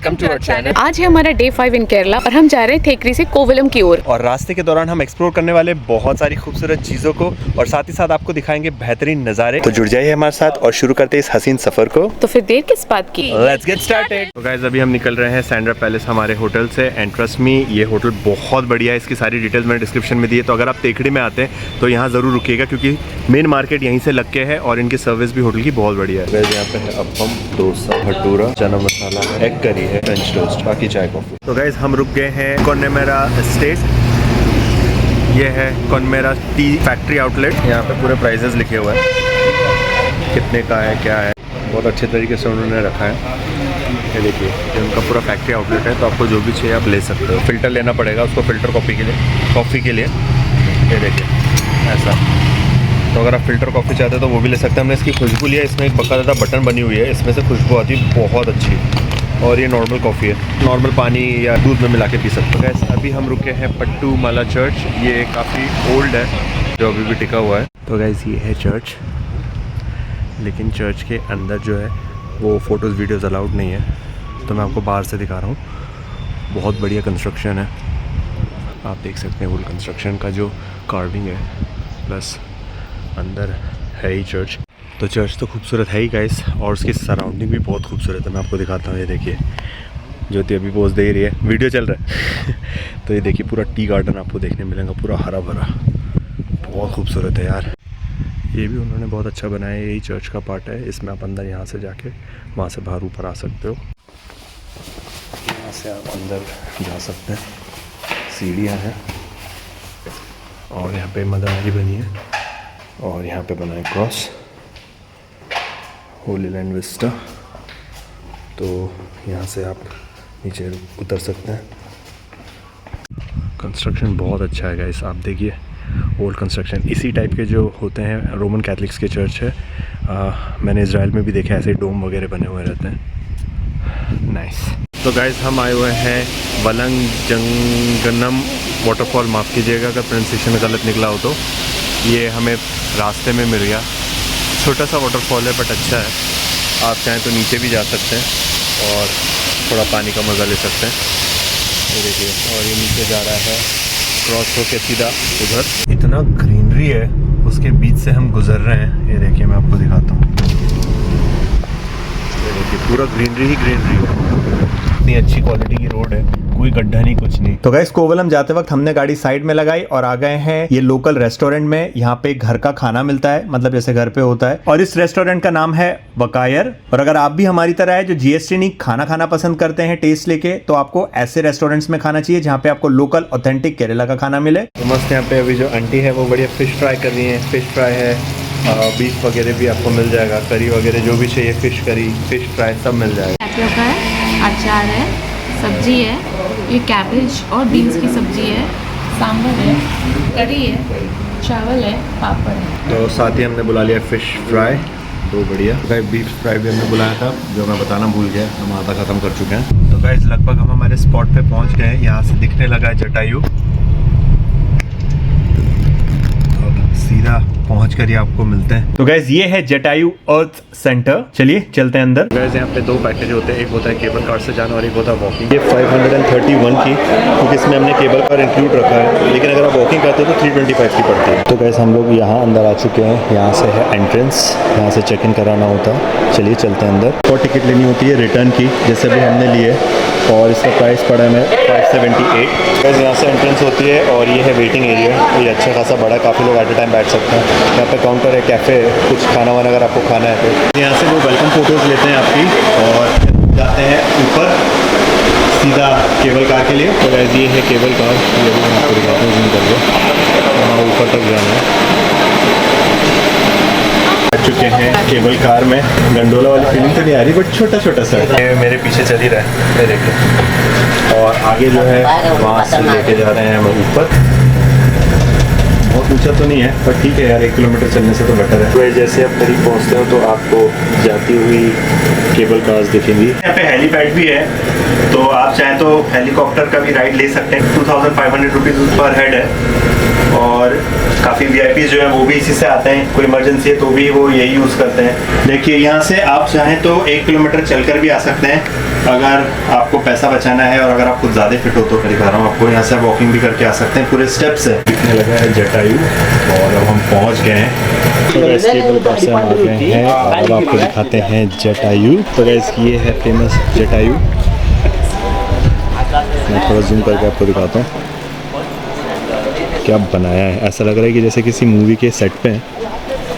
Welcome to our channel. आज है हमारा डे 5 इन केरला और हम जा रहे हैं थेकरी से कोवलम की ओर। और रास्ते के दौरान हम एक्सप्लोर करने वाले बहुत सारी खूबसूरत चीज़ों को और साथ ही साथ आपको दिखाएंगे बेहतरीन नज़ारे। तो जुड़ जाइए हमारे साथ और शुरू करते हैं इस हसीन सफर को। तो फिर देर किस बात की, लेट्स गेट स्टार्टेड। तो गाइस अभी हम निकल रहे हैं सैंड्रा पैलेस हमारे होटल से एंड ट्रस्ट मी ये होटल बहुत बढ़िया है। इसकी सारी डिटेल्स मैंने डिस्क्रिप्शन में दी है। तो अगर आप थेकरी में आते हैं तो यहाँ ज़रूर रुकिएगा क्योंकि मेन मार्केट यहीं से लग के है और इनकी सर्विस भी होटल की बहुत बढ़िया है। यहाँ पे है अप्पम, डोसा, भटूरा, चना मसाला, एग करी है, फ्रेंच टोस्ट, बाकी चाय कॉफी। तो गाइस हम रुक गए हैं कोन्नेमेरा एस्टेट। ये है कोन्नेमेरा टी फैक्ट्री आउटलेट। यहाँ पे पूरे प्राइजेस लिखे हुए हैं, कितने का है क्या है, बहुत अच्छे तरीके से उन्होंने रखा है। ये देखिए ये उनका पूरा फैक्ट्री आउटलेट है। तो आपको जो भी चाहिए आप ले सकते हो। फ़िल्टर लेना पड़ेगा उसको, फ़िल्टर कॉफ़ी के लिए। ये देखिए ऐसा। तो अगर आप फ़िल्टर कॉफ़ी चाहते हो तो वो भी ले सकते हैं। हमने इसकी खुशबू लिया, इसमें एक बाकायदा बटन बनी हुई है, इसमें से खुशबू आती है बहुत अच्छी। और ये नॉर्मल कॉफ़ी है, नॉर्मल पानी या दूध में मिला के पी सकते हो। गैस अभी हम रुके हैं पट्टूमला चर्च। ये काफ़ी ओल्ड है जो अभी भी टिका हुआ है। तो गैस ये है चर्च, लेकिन चर्च के अंदर जो है वो फ़ोटोज़ वीडियोज़ अलाउड नहीं है। तो मैं आपको बाहर से दिखा रहा हूँ। बहुत बढ़िया कंस्ट्रक्शन है, आप देख सकते हैं। वुड कंस्ट्रक्शन का जो कार्विंग है, प्लस अंदर है ही चर्च। तो चर्च तो खूबसूरत है ही गाइस, और उसकी सराउंडिंग भी बहुत खूबसूरत है। मैं आपको दिखाता हूँ। ये देखिए ज्योति अभी पोज दे रही है, वीडियो चल रहा है। तो ये देखिए पूरा टी गार्डन आपको देखने मिलेगा, पूरा हरा भरा, बहुत खूबसूरत है यार। ये भी उन्होंने बहुत अच्छा बनाया है, यही चर्च का पार्ट है। इसमें आप अंदर यहाँ से जाके वहाँ से बाहर ऊपर आ सकते हो। यहाँ से आप अंदर जा सकते हैं, सीढ़ियाँ हैं। और यहाँ पे मदर मैरी बनी है और यहाँ पे बना है क्रॉस, होली लैंड विस्टा। तो यहाँ से आप नीचे उतर सकते हैं। कंस्ट्रक्शन बहुत अच्छा है गाइस, आप देखिए ओल्ड कंस्ट्रक्शन। इसी टाइप के जो होते हैं रोमन कैथलिक्स के चर्च है, मैंने इज़राइल में भी देखा ऐसे डोम वगैरह बने हुए रहते हैं। नाइस। तो गाइस हम आए हुए हैं वलंगजंगनम वाटरफॉल। माफ़ कीजिएगा अगर प्रोनाउंसिएशन गलत निकला हो तो। ये हमें रास्ते में मिल गया। छोटा सा वाटरफॉल है बट अच्छा है। आप चाहें तो नीचे भी जा सकते हैं और थोड़ा पानी का मज़ा ले सकते हैं। ये देखिए, और ये नीचे जा रहा है क्रॉस होके सीधा उधर। इतना ग्रीनरी है, उसके बीच से हम गुजर रहे हैं। ये देखिए मैं आपको दिखाता हूँ। ये देखिए पूरा ग्रीनरी ही ग्रीनरी है। इतनी अच्छी क्वालिटी की रोड है, कोई गड्ढा नहीं, कुछ नहीं। तो गाइस कोवलम जाते वक्त हमने गाड़ी साइड में लगाई और आ गए हैं ये लोकल रेस्टोरेंट में। यहाँ पे घर का खाना मिलता है, मतलब जैसे घर पे होता है। और इस रेस्टोरेंट का नाम है वकायर। और अगर आप भी हमारी तरह है जो जीएसटी नहीं खाना पसंद करते हैं टेस्ट लेके, तो आपको ऐसे रेस्टोरेंट्स में खाना चाहिए जहाँ पे आपको लोकल ऑथेंटिक केरला का खाना मिले। तो मस्त यहाँ पे अभी जो आंटी है वो बढ़िया फिश फ्राई कर रही है। फिश फ्राई है, बीफ वगैरह भी आपको मिल जाएगा, करी वगैरह जो भी चाहिए, फिश करी, फिश फ्राई सब मिल जाएगा। अचार है, सब्जी है, ये कैबेज और बीन्स की सब्जी है, सांभर है, कढ़ी है, चावल है, पापड़ है। तो साथ ही हमने बुला लिया फिश फ्राई, दो बढ़िया। गाइस बीफ फ्राई भी हमने बुलाया था, जो मैं बताना भूल गया, हम आधा ख़त्म कर चुके हैं। तो गाइस लगभग हम हमारे स्पॉट पे पहुंच गए हैं। यहाँ से दिखने लगा है जटायु। सीधा पहुंच कर ही आपको मिलते हैं। तो गाइस ये है जटायु अर्थ सेंटर। चलिए चलते हैं अंदर। गाइस यहाँ पे दो पैकेज होते हैं, एक होता है केबल कार से जाना और एक होता है वॉकिंग। ये 531 की, क्योंकि इसमें हमने केबल कार इंक्लूड रखा है, लेकिन अगर आप वॉकिंग करते हो तो 325 की पड़ती है। तो गाइस हम लोग यहाँ अंदर आ चुके हैं। यहाँ से है एंट्रेंस, यहाँ से चेक इन कराना होता है। चलिए चलते हैं अंदर। और टिकट लेनी होती है रिटर्न की, जैसे भी हमने लिए, और इसका प्राइस पड़ा है हमें 578। गाइस यहाँ से एंट्रेंस होती है और ये है वेटिंग एरिया। ये अच्छा खासा बड़ा, काफ़ी लोग एट ए टाइम बैठ सकते हैं। यहाँ पे काउंटर है, कैफ़े है, कुछ खाना वाना अगर आपको खाना है तो। यहाँ से वो वेलकम फ़ोटोज़ लेते हैं आपकी और जाते हैं ऊपर सीधा केबल कार के लिए। तो गाइस ये है केबल कार, ये भी मैं आपको दिखाता हूँ, जूम करके वहाँ ऊपर तक जाना है। आ चुके हैं केबल कार में। गंडोला वाली फीलिंग तो नहीं आ रही, बट छोटा छोटा सा है। मेरे पीछे चल ही रहा है, ये देखिए। और आगे जो है वहाँ से लेके जा रहे हैं हम ऊपर। बहुत ऊंचा तो नहीं है पर ठीक है यार, 1 किलोमीटर चलने से तो बेटर है। तो जैसे आप करीब पहुँचते हो तो आपको जाती हुई केबल कार्स दिखेंगी। यहाँ पे हेलीपैड भी है, तो आप चाहें तो हेलीकॉप्टर का भी राइड ले सकते हैं। 2500 रुपीज़ पर हेड है। और काफ़ी वीआईपी जो है वो भी इसी से आते हैं। कोई इमरजेंसी है तो भी वो यही यूज़ करते हैं। देखिए यहाँ से आप चाहें तो 1 किलोमीटर चलकर भी आ सकते हैं, अगर आपको पैसा बचाना है और अगर आप कुछ ज़्यादा फिट हो तो मैं दिखा रहा हूँ आपको। यहाँ से आप वॉकिंग भी करके आ सकते हैं, पूरे स्टेप्स है। दिखने लगा है जटायु और अब हम पहुँच गए हैं। तो गैस केबल कार से हम आ गए हैं और अब आपको दिखाते हैं जटायु। तो गैस ये है फेमस जटायु। मैं थोड़ा जूम करके आपको दिखाता हूँ क्या बनाया है। ऐसा लग रहा है कि जैसे किसी मूवी के सेट पे हैं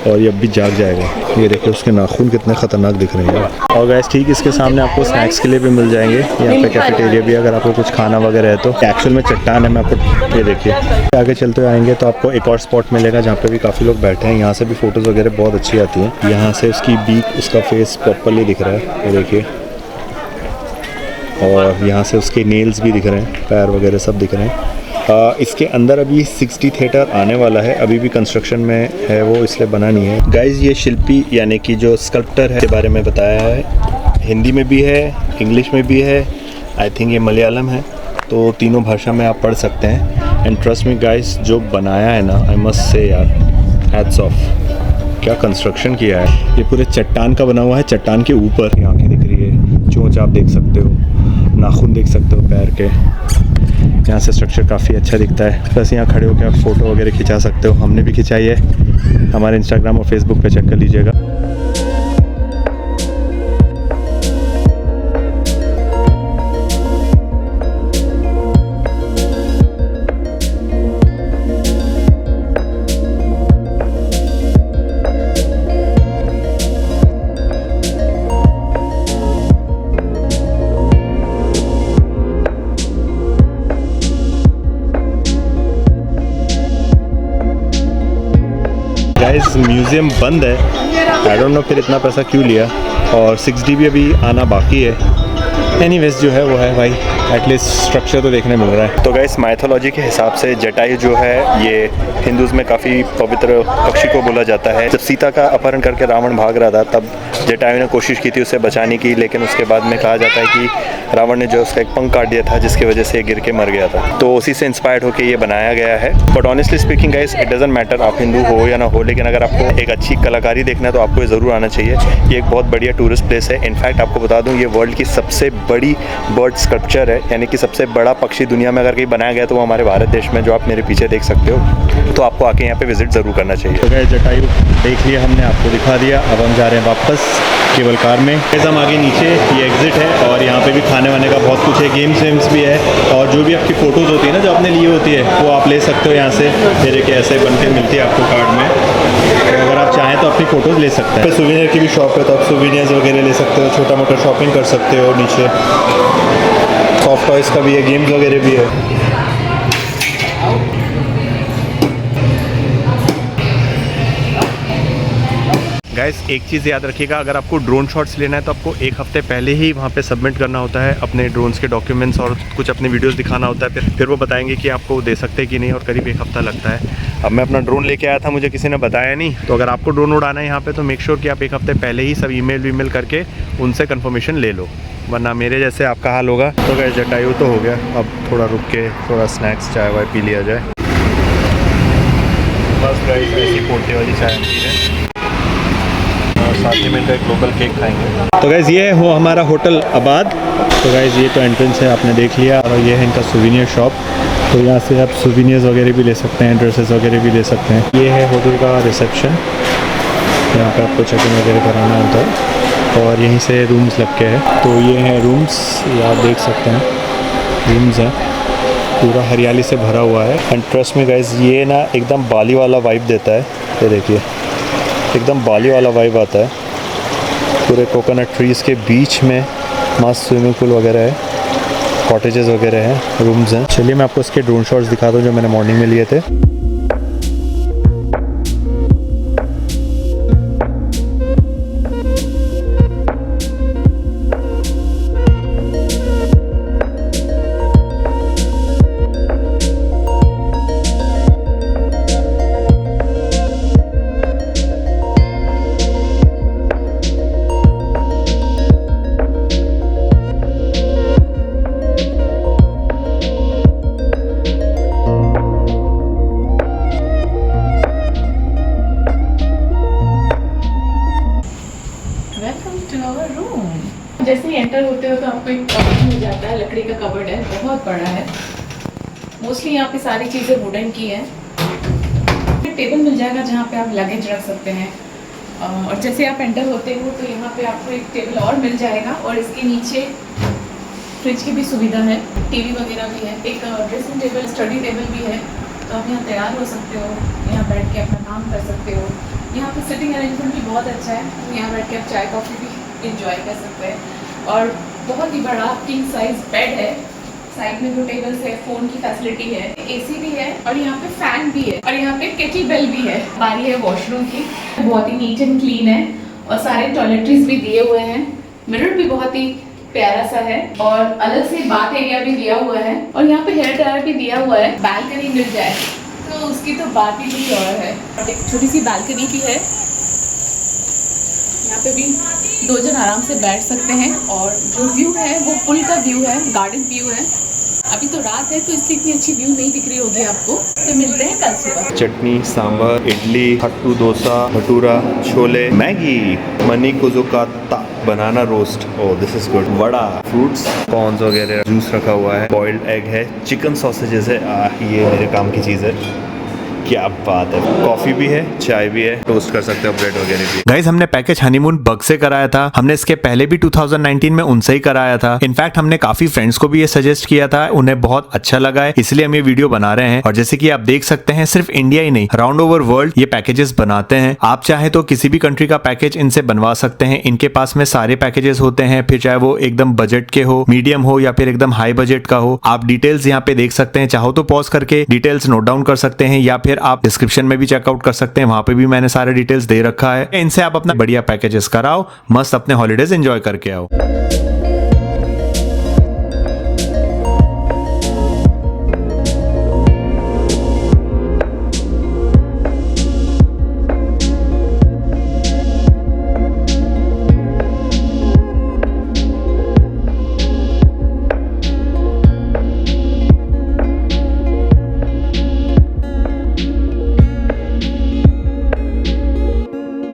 और ये अब भी जाग जाएगा। ये देखिए उसके नाखून कितने ख़तरनाक दिख रहे हैं। और गैस ठीक इसके सामने आपको स्नैक्स के लिए भी मिल जाएंगे। यहाँ पे कैफेटेरिया भी, अगर आपको कुछ खाना वगैरह है तो। एक्चुअल में चट्टान है, मैं आपको ये देखिए आगे चलते हुए आएंगे तो आपको एक और स्पॉट मिलेगा जहाँ पे भी काफ़ी लोग बैठे हैं। यहाँ से भी फ़ोटोज़ वगैरह बहुत अच्छी आती हैं। यहाँ से उसकी बीक, उसका फेस प्रॉपरली दिख रहा है, ये देखिए। और यहाँ से उसके नेल्स भी दिख रहे हैं, पैर वगैरह सब दिख रहे हैं। इसके अंदर अभी 60 थिएटर आने वाला है, अभी भी कंस्ट्रक्शन में है वो, इसलिए बना नहीं है। गाइज़ ये शिल्पी यानी कि जो स्कल्प्टर है के बारे में बताया है। हिंदी में भी है, इंग्लिश में भी है, आई थिंक ये मलयालम है, तो तीनों भाषा में आप पढ़ सकते हैं। एंड ट्रस्ट मी गाइस, जो बनाया है ना, आई मस्ट से यार हैट्स ऑफ, क्या कंस्ट्रक्शन किया है। ये पूरे चट्टान का बना हुआ है, चट्टान के ऊपर आँखें दिख रही है, चोंच आप देख सकते हो, नाखून देख सकते हो पैर के। यहाँ से स्ट्रक्चर काफ़ी अच्छा दिखता है। बस यहाँ खड़े होकर आप फ़ोटो वगैरह खिंचा सकते हो, हमने भी खिंचाई है। हमारे इंस्टाग्राम और फेसबुक पे चेक कर लीजिएगा। गाइस म्यूज़ियम बंद है, आई डोंट नो फिर इतना पैसा क्यों लिया, और 6D भी अभी आना बाकी है। एनीवेज जो है वो है भाई, एटलीस्ट स्ट्रक्चर तो देखने मिल रहा है। तो गाइस माइथोलॉजी के हिसाब से जटायु जो है ये हिंदूज़ में काफ़ी पवित्र पक्षी को बोला जाता है। जब सीता का अपहरण करके रावण भाग रहा था तब जटायु ने कोशिश की थी उसे बचाने की, लेकिन उसके बाद में कहा जाता है कि रावण ने जो उसका एक पंख काट दिया था जिसकी वजह से गिर के मर गया था। तो उसी से इंस्पायर्ड होकर ये बनाया गया है। But honestly speaking guys, it doesn't matter आप हिंदू हो या ना हो, लेकिन अगर आपको एक अच्छी कलाकारी देखना है तो आपको ये ज़रूर आना चाहिए। ये एक बहुत बढ़िया टूरिस्ट प्लेस है। इनफैक्ट आपको बता दूँ, ये वर्ल्ड की सबसे बड़ी बर्ड स्कल्पचर है, यानी कि सबसे बड़ा पक्षी दुनिया में अगर कहीं बनाया गया तो वो हमारे भारत देश में, जो आप मेरे पीछे देख सकते हो। तो आपको आके यहाँ पे विजिट ज़रूर करना चाहिए। तो गाइस जटायु देख लिया हमने, आपको दिखा दिया। अब हम जा रहे हैं वापस केबल कार में। गाइस हम आगे नीचे, ये एग्जिट है और यहाँ पे भी खाने वाने का बहुत कुछ है, गेम्स वेम्स भी है, और जो भी आपकी फ़ोटोज़ होती है ना जो आपने ली होती है वो आप ले सकते हो यहाँ से। ये देखिए ऐसे बन के मिलती है आपको कार्ड में, तो अगर आप चाहें तो अपनी फ़ोटोज़ ले सकते हैं। सुवेनियर की भी शॉप है, तो आप सुवेनियर्स वगैरह ले सकते हो, छोटा मोटा शॉपिंग कर सकते हो। नीचे सॉफ्ट टॉयज़ का भी है, गेम्स वगैरह भी है। गाइस एक चीज़ याद रखिएगा, अगर आपको ड्रोन शॉट्स लेना है तो आपको एक हफ्ते पहले ही वहाँ पे सबमिट करना होता है अपने ड्रोन्स के डॉक्यूमेंट्स, और कुछ अपने वीडियोस दिखाना होता है। फिर वो बताएंगे कि आपको दे सकते हैं कि नहीं, और करीब एक हफ्ता लगता है। अब मैं अपना ड्रोन लेके आया था, मुझे किसी ने बताया नहीं, तो अगर आपको ड्रोन उड़ाना है यहाँ पे तो मेक श्योर कि आप एक हफ्ते पहले ही सब ईमेल करके उनसे कन्फर्मेशन ले लो, वरना मेरे जैसे आपका हाल होगा। तो गाइस जटायु तो हो गया, अब थोड़ा रुक के थोड़ा स्नैक्स चाय वाय पी लिया जाए। बस गाइस ऐसी पोटे वाली चाय पी रहे हैं और साथ ही में एक लोकल केक खाएंगे। तो गाइस ये हो हमारा होटल आबाद। तो गाइस ये तो एंट्रेंस है, आपने देख लिया, और ये है इनका सुवेनियर शॉप। तो यहाँ से आप सुवेनियर्स वगैरह भी ले सकते हैं, ड्रेसेस वगैरह भी ले सकते हैं। ये है होटल का रिसेप्शन, यहाँ पे आपको चेक इन वगैरह कराना होता है, और यहीं से रूम्स लग के है। तो ये हैं रूम्स, ये आप देख सकते हैं रूम्स हैं, पूरा हरियाली से भरा हुआ है। एंड ट्रस्ट में गाइस ये ना एकदम बाली वाला वाइब देता है। ये देखिए एकदम बाली वाला वाइब आता है, पूरे कोकोनट ट्रीज़ के बीच में मस्त स्विमिंग पूल वगैरह है, कॉटेजेस वगैरह हैं, रूम्स हैं। चलिए मैं आपको इसके ड्रोन शॉट्स दिखा दूँ जो मैंने मॉर्निंग में लिए थे। आपको एक कबर्ड मिल जाता है, लकड़ी का कबर्ड है, बहुत बड़ा है। मोस्टली यहाँ पे सारी चीज़ें वुडन की है। टेबल मिल जाएगा जहाँ पे आप लगेज रख सकते हैं। और जैसे आप एंटर होते हो तो यहाँ पे आपको एक टेबल और मिल जाएगा और इसके नीचे फ्रिज की भी सुविधा है, टीवी वगैरह भी है, एक ड्रेसिंग टेबल, स्टडी टेबल भी है। तो आप यहाँ तैयार हो सकते हो, यहाँ बैठ के अपना काम कर सकते हो। यहाँ पे सिटिंग अरेंजमेंट भी बहुत अच्छा है, यहाँ बैठ के आप चाय कॉफ़ी भी इंजॉय कर सकते हैं। और बहुत ही बड़ा किंग साइज बेड है, साइड में जो टेबल्स है, फ़ोन की फैसिलिटी है, एसी भी है और यहाँ पे फैन भी है और यहाँ पे केटल बेल भी है। बारी है वॉशरूम की, बहुत ही नीट एंड क्लीन है और सारे टॉयलेटरीज भी दिए हुए हैं। मिरर भी बहुत ही प्यारा सा है और अलग से बाथ एरिया भी दिया हुआ है और यहाँ पे हेयर ड्रायर भी दिया हुआ है। बालकनी मिल जाए तो उसकी तो बात ही कुछ और है। एक छोटी सी बालकनी भी है, यहाँ पे भी 2 जन आराम से बैठ सकते हैं और जो व्यू है वो पुल का व्यू है, गार्डन व्यू है। अभी तो रात है तो इसलिए इतनी अच्छी व्यू नहीं दिख रही होगी आपको। तो मिलते हैं कल सुबह। चटनी, सांभर, इडली, हट्टू डोसा, भटूरा, छोले, मैगी, मनी कुजुकाता, banana roast, oh this is good, vada, fruits, corns वगैरह, जूस रखा हुआ है, बॉइल्ड एग है, चिकन सॉसेजेस है, ये मेरे काम की चीज़ है। क्या बात है, कॉफी भी है, चाय भी है, टोस्ट कर सकते हो, ब्रेड वगैरह भी। गाइस हमने पैकेज हनीमून बग से कराया था, हमने इसके पहले भी 2019 में उनसे ही कराया था। इनफैक्ट हमने काफी फ्रेंड्स को भी ये सजेस्ट किया था, उन्हें बहुत अच्छा लगा है, इसलिए हम ये वीडियो बना रहे हैं। और जैसे कि आप देख सकते हैं सिर्फ इंडिया ही नहीं, राउंड ओवर वर्ल्ड ये पैकेजेस बनाते हैं। आप चाहे तो किसी भी कंट्री का पैकेज इनसे बनवा सकते हैं, इनके पास में सारे पैकेजेस होते हैं, फिर चाहे वो एकदम बजट के हो, मीडियम हो या फिर एकदम हाई बजट का हो। आप डिटेल्स यहाँ पे देख सकते हैं, चाहो तो पॉज करके डिटेल्स नोट डाउन कर सकते हैं या फिर आप डिस्क्रिप्शन में भी चेकआउट कर सकते हैं, वहां पे भी मैंने सारे डिटेल्स दे रखा है। इनसे आप अपना बढ़िया पैकेजेस कराओ, मस्त अपने हॉलीडेज एंजॉय करके आओ।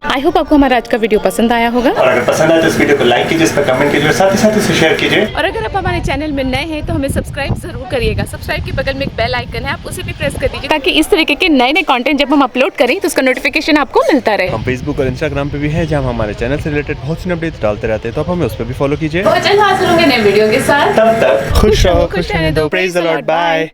आई होप आपको हमारा आज का वीडियो पसंद आया होगा और अगर पसंद आए तो इस वीडियो को लाइक कीजिए, इस पर कमेंट कीजिए और साथ ही साथ इसे शेयर कीजिए। और अगर आप हमारे चैनल में नए हैं तो हमें सब्सक्राइब जरूर करिएगा। सब्सक्राइब के बगल में एक बेल आइकन है, आप उसे भी प्रेस कर दीजिए ताकि इस तरीके के नए नए कंटेंट जब हम अपलोड करें तो उसका नोटिफिकेशन आपको मिलता रहे। हम फेसबुक और इंस्टाग्राम पे भी हैं, जहां हम हमारे चैनल से रिलेटेड बहुत सी अपडेट्स डालते रहते हैं, तो आप हमें उस पर भी फॉलो कीजिए। बहुत जल्द हाजिर होंगे नए वीडियो के साथ, तब तक खुश रहो, खुश रहने दो, प्रेज द लॉर्ड, बाय।